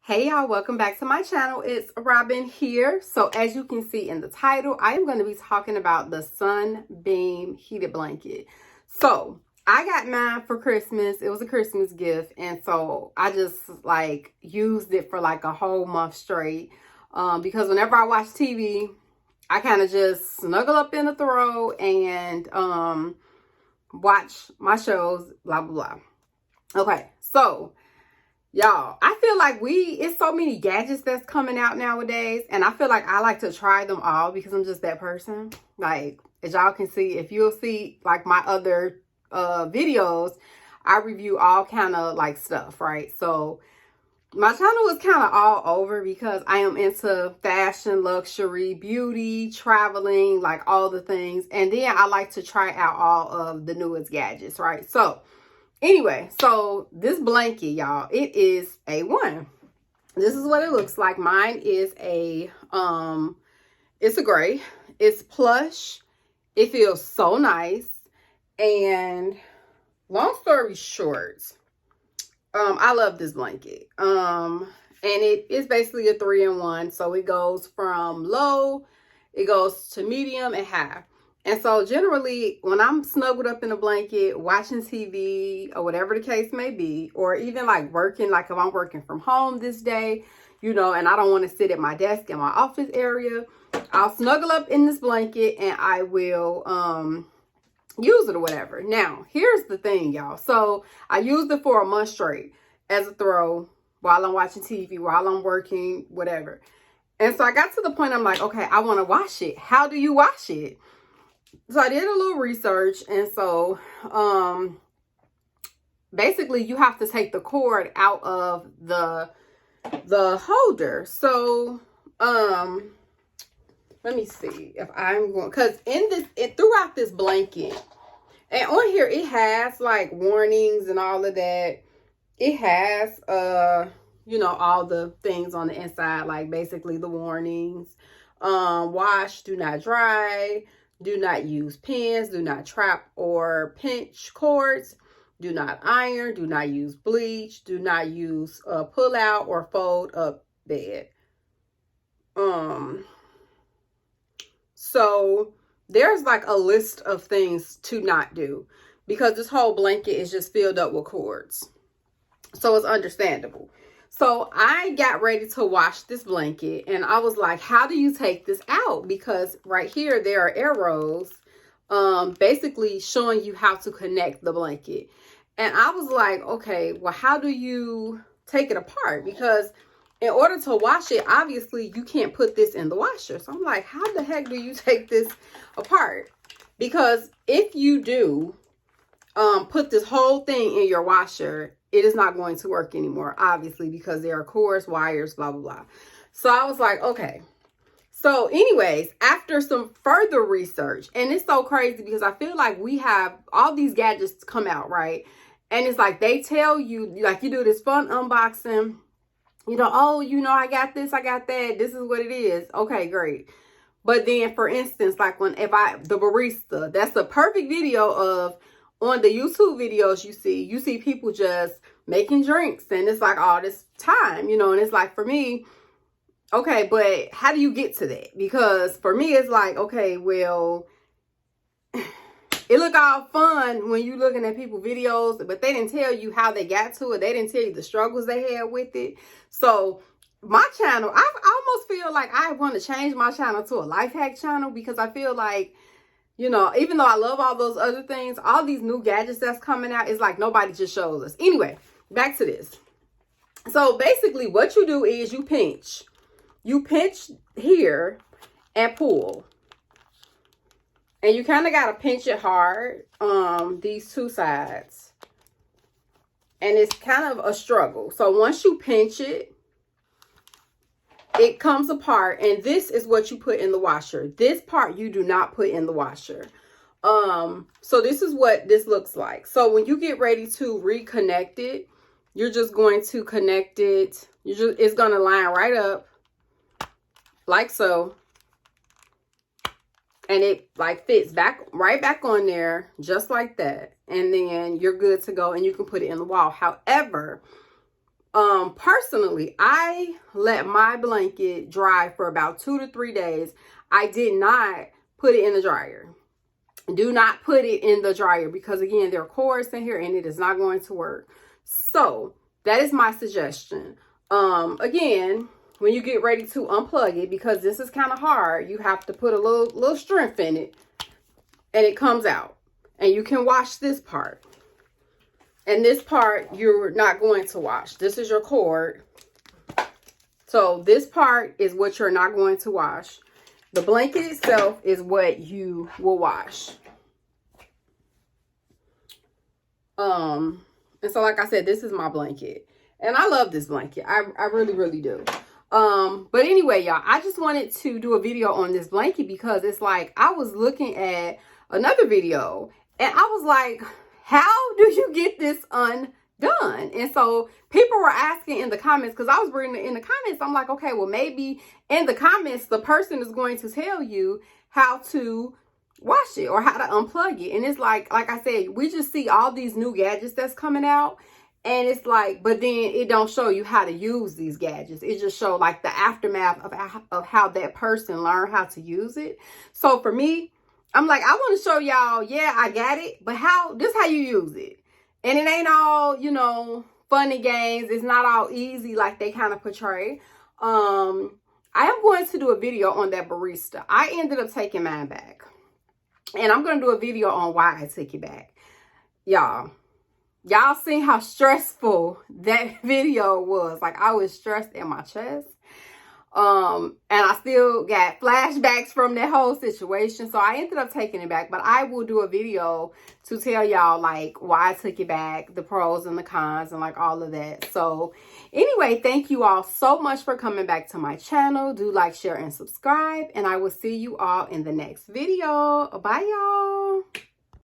Hey y'all, welcome back to my channel. It's Robin here. So as you can see in the title, I am going to be talking about the Sunbeam Heated Blanket. So I got mine for Christmas. It was a Christmas gift. And so I just used it for like a whole month straight. Because whenever I watch TV, I kind of just snuggle up in a throw and watch my shows, blah, blah, blah. Okay, so y'all, I feel like it's so many gadgets that's coming out nowadays, and I feel like I like to try them all because I'm just that person. Like, as y'all can see, if you'll see like my other videos, I review all kind of like stuff, right? So my channel is kind of all over because I am into fashion, luxury, beauty, traveling, like all the things. And then I like to try out all of the newest gadgets, right? So anyway, so this blanket, y'all, it is A1. This is what it looks like. Mine is it's a gray. It's plush. It feels so nice. And long story short, I love this blanket. And it is basically a 3-in-1. So it goes from low, it goes to medium and high. And so generally, when I'm snuggled up in a blanket, watching TV or whatever the case may be, or even like working, like if I'm working from home this day, you know, and I don't want to sit at my desk in my office area, I'll snuggle up in this blanket and I will use it or whatever. Now, here's the thing, y'all. So I used it for a month straight as a throw while I'm watching TV, while I'm working, whatever. And so I got to the point, I'm like, okay, I want to wash it. How do you wash it? So I did a little research, and so basically you have to take the cord out of the holder. So let me see if I'm going, because throughout this blanket and on here it has like warnings and all of that. It has you know, all the things on the inside, like basically the warnings. Wash, do not dry, do not use pins, do not trap or pinch cords, do not iron, do not use bleach, do not use pull out or fold up bed. So there's like a list of things to not do because this whole blanket is just filled up with cords. So it's understandable. So I got ready to wash this blanket and I was like, how do you take this out? Because right here, there are arrows basically showing you how to connect the blanket. And I was like, okay, well, how do you take it apart? Because in order to wash it, obviously you can't put this in the washer. So I'm like, how the heck do you take this apart? Because if you do put this whole thing in your washer, it is not going to work anymore, obviously, because there are cords, wires, blah, blah, blah. So I was like, okay. So anyways, after some further research, and it's so crazy because I feel like we have all these gadgets come out, right? And it's like they tell you, like you do this fun unboxing, you know, oh, you know, I got this, I got that. This is what it is. Okay, great. But then, for instance, like the barista, that's a perfect video of, on the YouTube videos you see people just making drinks and it's like all this time, you know, and it's like, for me, okay, but how do you get to that? Because for me, it's like, okay, well, it look all fun when you looking at people videos, but they didn't tell you how they got to it. They didn't tell you the struggles they had with it. So my channel, I almost feel like I want to change my channel to a life hack channel because I feel like, you know, even though I love all those other things, all these new gadgets that's coming out, is like nobody just shows us. Anyway, back to this. So basically what you do is you pinch. You pinch here and pull. And you kind of got to pinch it hard, these two sides. And it's kind of a struggle. So once you pinch it, it comes apart, and this is what you put in the washer. This part you do not put in the washer. So this is what this looks like. So when you get ready to reconnect it, you're just going to connect it. It's going to line right up like so. And it like fits right back on there, just like that. And then you're good to go, and you can put it in the wall. However, Personally, I let my blanket dry for about 2 to 3 days. I did not put it in the dryer. Do not put it in the dryer because, again, there are cords in here and it is not going to work. So that is my suggestion. Again, when you get ready to unplug it, because this is kind of hard, you have to put a little strength in it and it comes out. And you can wash this part. And this part you're not going to wash. This is your cord. So this part is what you're not going to wash. The blanket itself is what you will wash. And so like I said, this is my blanket. And I love this blanket. I really, really do. But anyway, y'all, I just wanted to do a video on this blanket because it's like I was looking at another video and I was like, how do you get this undone? And so people were asking in the comments, because I was reading it in the comments. I'm like, okay, well, maybe in the comments, the person is going to tell you how to wash it or how to unplug it. And it's like I said, we just see all these new gadgets that's coming out. And it's like, but then it don't show you how to use these gadgets. It just show like the aftermath of how that person learned how to use it. So for me, I'm like, I want to show y'all, yeah, I got it, but this how you use it. And it ain't all, you know, fun and games. It's not all easy like they kind of portray. I am going to do a video on that barista. I ended up taking mine back. And I'm going to do a video on why I took it back. Y'all seen how stressful that video was. Like, I was stressed in my chest. And I still got flashbacks from that whole situation. So I ended up taking it back. But I will do a video to tell y'all, like, why I took it back, the pros and the cons, and, like, all of that. So, anyway, thank you all so much for coming back to my channel. Do like, share, and subscribe. And I will see you all in the next video. Bye, y'all.